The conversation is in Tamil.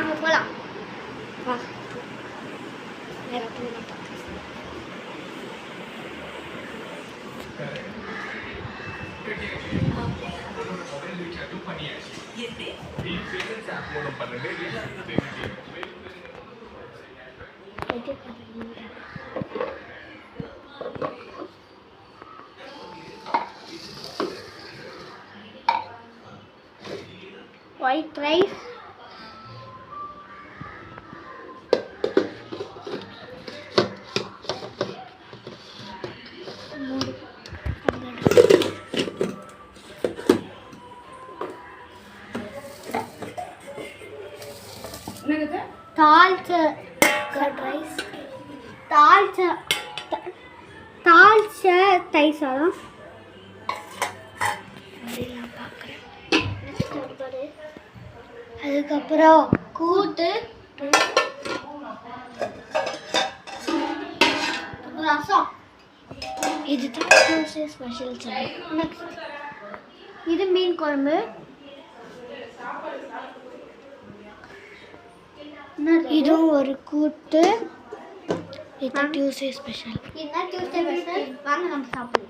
வாங்க போகலாம். வா வேற போகலாம். White rice, தால்ச்ச கர்ட் ரைஸ், தால்ச்ச தயிர் சாதம். அதுக்கப்புறம் கூட்டு, ரசம். இதுதான் டியூஸ்டே ஸ்பெஷல் சார். நெக்ஸ்ட் இது மீன் குழம்பு. இதுவும் ஒரு கூட்டு. இது டியூஸ்டே ஸ்பெஷல். இதுதான் டியூஸ்டே ஸ்பெஷல். வாங்க நம்ம சாப்பிடலாம்.